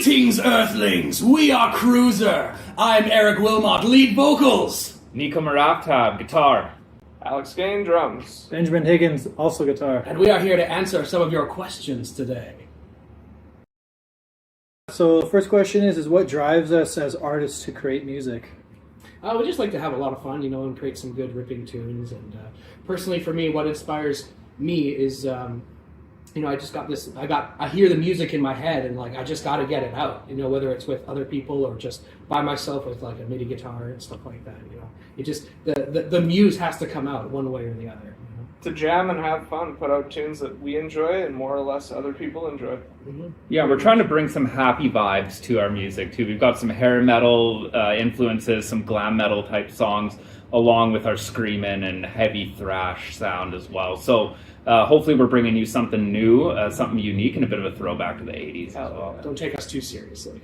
Greetings, Earthlings! We are Cruiser. I'm Eric Wilmot, lead vocals. Nico Maraftab, guitar. Alex Gain, drums. Benjamin Higgins, also guitar. And we are here to answer some of your questions today. So the first question is what drives us as artists to create music? We just like to have a lot of fun, and create some good ripping tunes. And personally, for me, what inspires me is, I just got this. I hear the music in my head, and I just got to get it out. Whether it's with other people or just by myself with a MIDI guitar and stuff like that. It just the muse has to come out one way or the other. To jam and have fun, put out tunes that we enjoy and more or less other people enjoy. Mm-hmm. Yeah, we're trying to bring some happy vibes to our music too. We've got some hair metal influences, some glam metal type songs, along with our screaming and heavy thrash sound as well. So hopefully we're bringing you something new, something unique, and a bit of a throwback to the 80s as well. Don't take us too seriously.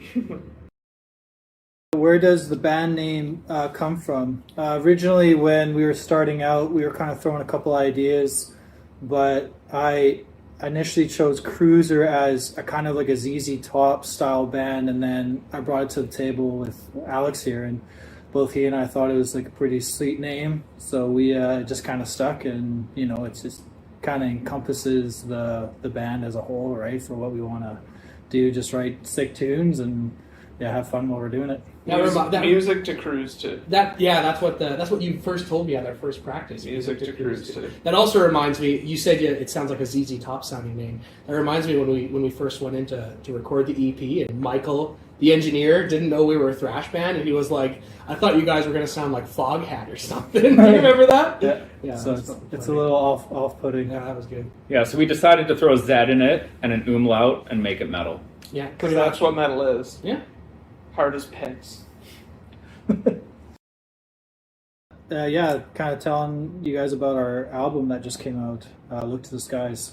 Where does the band name come from? Originally, when we were starting out, we were kind of throwing a couple ideas, but I initially chose Cruiser as a kind of like a ZZ Top style band, and then I brought it to the table with Alex here, and both he and I thought it was like a pretty sweet name, so we just kind of stuck, and it just kind of encompasses the band as a whole, right? For what we want to do, just write sick tunes and have fun while we're doing it. Music to cruise to. That's what you first told me at our first practice. Music to cruise to. That also reminds me. You said it sounds like a ZZ Top sounding name. That reminds me when we first went in to record the EP, and Michael, the engineer, didn't know we were a thrash band, and he was like, "I thought you guys were going to sound like Foghat or something." Do you remember that? Yeah. So it's a little off-putting. Yeah, that was good. Yeah, so we decided to throw a Z in it and an umlaut and make it metal. Yeah, because that's what metal is. Yeah. Hard as pins. Kind of telling you guys about our album that just came out, Look to the Skies.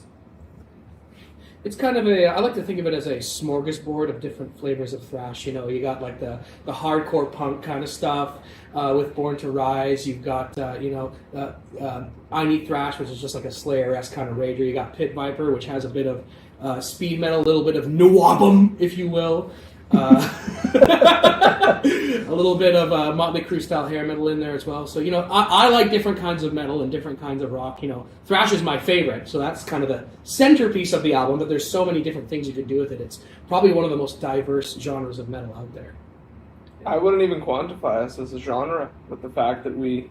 It's kind of I like to think of it as a smorgasbord of different flavors of thrash. You got the hardcore punk kind of stuff with Born to Rise. You've got, I Need Thrash, which is just like a Slayer-esque kind of rager. You got Pit Viper, which has a bit of speed metal, a little bit of Nawabum, if you will. A little bit of Motley Crue style hair metal in there as well. So I like different kinds of metal and different kinds of rock. Thrash is my favorite, so that's kind of the centerpiece of the album. But there's so many different things you could do with it. It's probably one of the most diverse genres of metal out there. I wouldn't even quantify us as a genre with the fact that we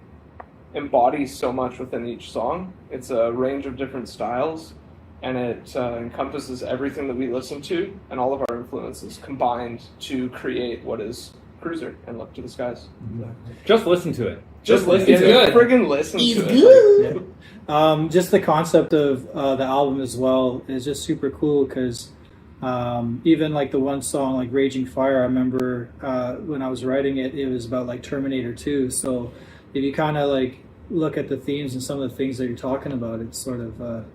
embody so much within each song. It's a range of different styles. And it encompasses everything that we listen to and all of our influences combined to create what is Cruiser and Look to the Skies. Exactly. Just listen to it. Just listen to it. Friggin' listen to it. Good. Just the concept of the album as well is just super cool because even the one song Raging Fire, I remember when I was writing it, it was about Terminator 2. So if you kind of look at the themes and some of the things that you're talking about, it's sort of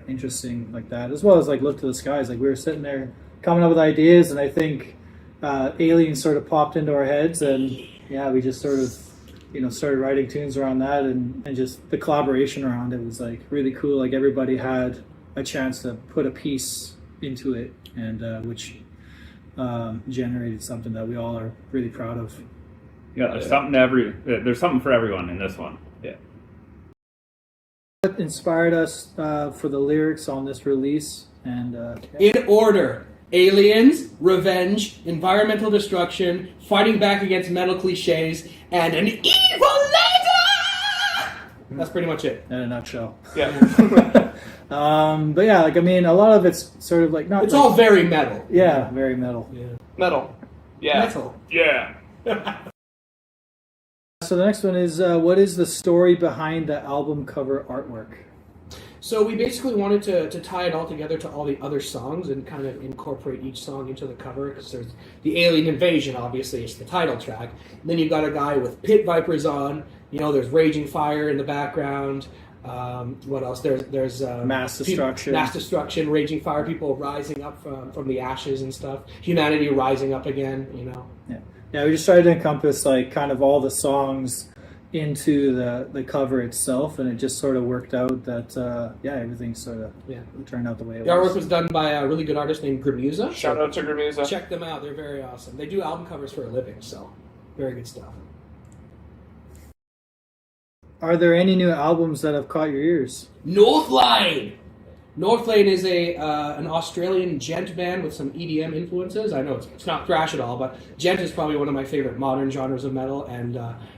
interesting like that, as well as Look to the Skies. We were sitting there coming up with ideas, and I think Aliens sort of popped into our heads, and we just sort of started writing tunes around that, and just the collaboration around it was really cool. Everybody had a chance to put a piece into it, and which generated something that we all are really proud of. Yeah, there's something for everyone in this one. Yeah. What inspired us for the lyrics on this release? And in order: aliens, revenge, environmental destruction, fighting back against metal cliches, and an evil laser. That's pretty much it in a nutshell. Yeah. But a lot of it's sort of not. It's all very metal. Yeah, very metal. Yeah. Metal. Yeah. Metal. Yeah. So the next one is, what is the story behind the album cover artwork? So we basically wanted to tie it all together to all the other songs and kind of incorporate each song into the cover, because there's the alien invasion, obviously, it's the title track. And then you've got a guy with Pit Vipers on, there's Raging Fire in the background. What else? There's mass destruction. Mass destruction, Raging Fire, people rising up from the ashes and stuff. Humanity rising up again, Yeah, we just tried to encompass kind of all the songs into the cover itself, and it just sort of worked out that everything sort of Yeah. turned out the way it The artwork was. was done by a really good artist named Gramusa. Shout out to Gramusa. Check them out; they're very awesome. They do album covers for a living, so very good stuff. Are there any new albums that have caught your ears? Northlane. Northlane is an Australian gent band with some EDM influences. I know it's not thrash at all, but gent is probably one of my favorite modern genres of metal. And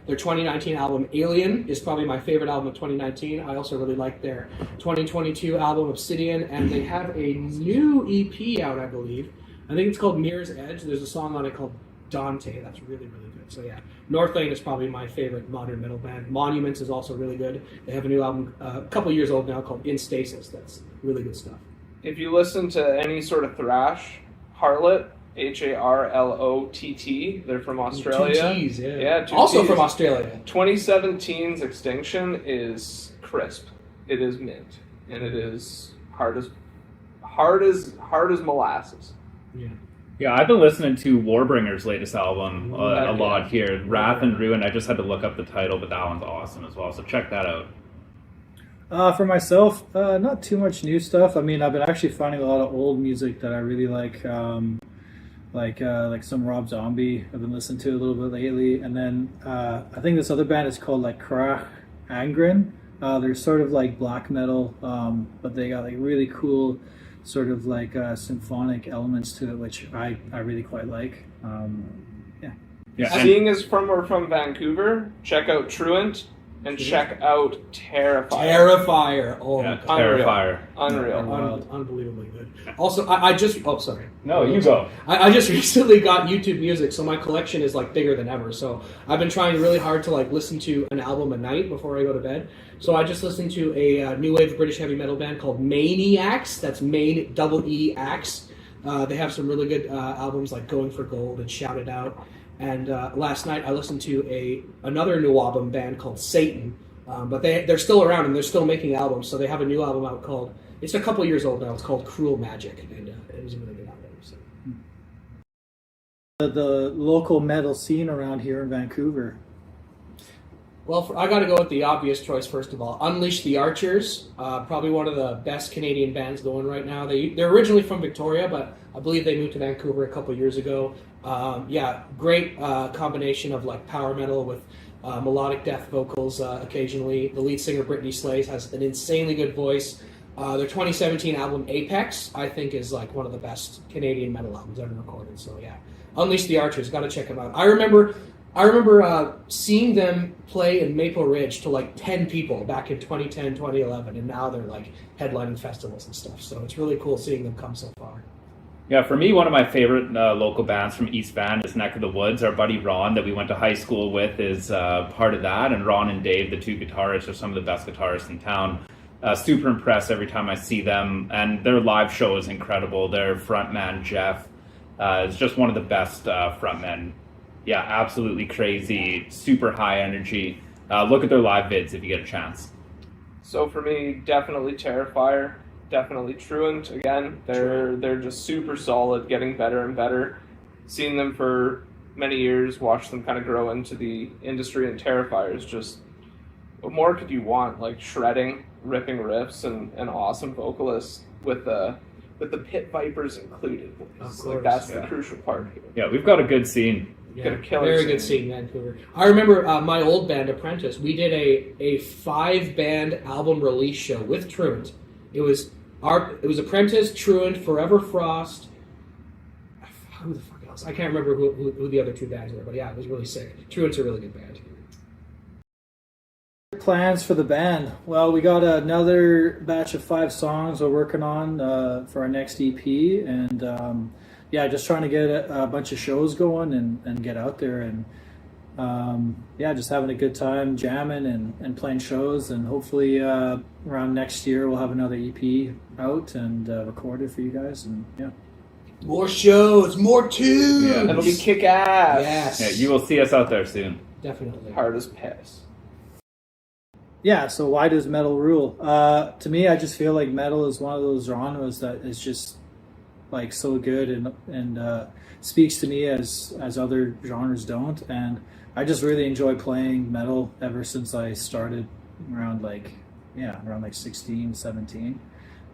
their 2019 album Alien is probably my favorite album of 2019. I also really like their 2022 album Obsidian, and they have a new EP out, I believe. I think it's called Mirror's Edge. There's a song on it called Dante. That's really, really good. So yeah, Northlane is probably my favorite modern metal band. Monuments is also really good. They have a new album, a couple years old now, called In Stasis. That's really good stuff. If you listen to any sort of thrash, Harlot, Harlott, they're from Australia. Two T's, yeah. Yeah, two also T's. from Australia. 2017's Extinction is crisp. It is mint, and it is hard as molasses. Yeah. Yeah, I've been listening to Warbringer's latest album Yeah. a lot here. Wrath and Ruin. I just had to look up the title, but that one's awesome as well. So check that out. For myself, not too much new stuff. I mean, I've been actually finding a lot of old music that I really like some Rob Zombie. I've been listening to a little bit lately, and then I think this other band is called like Krach Angren. They're sort of like black metal, but they got like really cool sort of like symphonic elements to it, which I really quite like. Yeah, and- Seeing as we're from Vancouver, check out Truant and check out Terrifier. Terrifier. Oh, yeah, my God. Terrifier. Unreal. Wild. Unbelievably good. Also, I just... Oh, sorry. No, you go. I just recently got YouTube Music, so my collection is like bigger than ever. So I've been trying really hard to like listen to an album a night before I go to bed. So I just listened to a new wave British heavy metal band called Maniacs. That's Main double E Axe. They have some really good albums like Going for Gold and Shout It Out. And last night I listened to another new album band called Satan. But they're still around and they're still making albums. So they have a new album out called, it's a couple years old now, it's called Cruel Magic. And it was a really good album. So. The local metal scene around here in Vancouver. Well, I got to go with the obvious choice first of all. Unleash the Archers, probably one of the best Canadian bands going right now. They're originally from Victoria, but I believe they moved to Vancouver a couple years ago. Great combination of like power metal with melodic death vocals occasionally. The lead singer Brittany Slays has an insanely good voice. Their 2017 album Apex, I think, is like one of the best Canadian metal albums ever recorded. So yeah, Unleash the Archers, got to check them out. I remember seeing them play in Maple Ridge to like 10 people back in 2010, 2011, and now they're like headlining festivals and stuff. So it's really cool seeing them come so far. Yeah, for me, one of my favorite local bands from East Van is Neck of the Woods. Our buddy Ron, that we went to high school with, is part of that. And Ron and Dave, the two guitarists, are some of the best guitarists in town. Super impressed every time I see them. And their live show is incredible. Their frontman, Jeff, is just one of the best frontmen. Yeah, absolutely crazy, super high energy. Look at their live vids if you get a chance. So for me, definitely Terrifier, definitely Truant. Again, they're just super solid, getting better and better. Seen them for many years, watched them kind of grow into the industry, and Terrifier is just, what more could you want? Like shredding, ripping riffs, and an awesome vocalist with the Pit Vipers included. Of Like course, that's yeah. the crucial part here. Yeah, we've got a good scene. Yeah, Got a killer very good scene. scene in Vancouver. I remember my old band, Apprentice. We did a 5-band album release show with Truant. It was Apprentice, Truant, Forever Frost. Who the fuck else? I can't remember who the other two bands were, but yeah, it was really sick. Truant's a really good band. Plans for the band? Well, we got another batch of 5 songs we're working on for our next EP, and just trying to get a bunch of shows going and get out there, and just having a good time jamming and playing shows, and hopefully around next year we'll have another EP out and recorded for you guys, and yeah. More shows, more tunes. Yeah. It'll be kick ass. Yes. Yeah, you will see us out there soon. Definitely. Hard as piss. Yeah, so why does metal rule? To me, I just feel like metal is one of those genres that is just like so good and speaks to me as other genres don't. And I just really enjoy playing metal ever since I started around like 16, 17.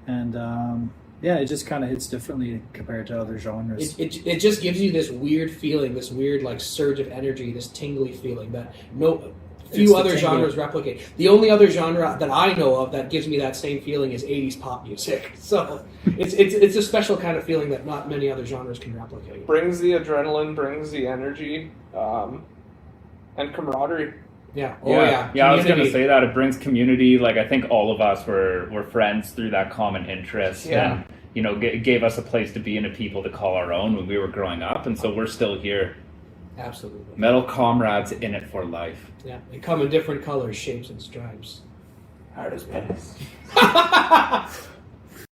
And it just kind of hits differently compared to other genres. It just gives you this weird feeling, this weird like surge of energy, this tingly feeling that few other genres replicate. The only other genre that I know of that gives me that same feeling is 80s pop music. So it's a special kind of feeling that not many other genres can replicate. Brings the adrenaline, brings the energy, and camaraderie. Yeah. Yeah, I was going to say that. It brings community. Like, I think all of us were friends through that common interest. Yeah. And, it gave us a place to be and a people to call our own when we were growing up. And so we're still here. Absolutely. Metal comrades in it for life. Yeah. They come in different colors, shapes, and stripes. Hard as piss.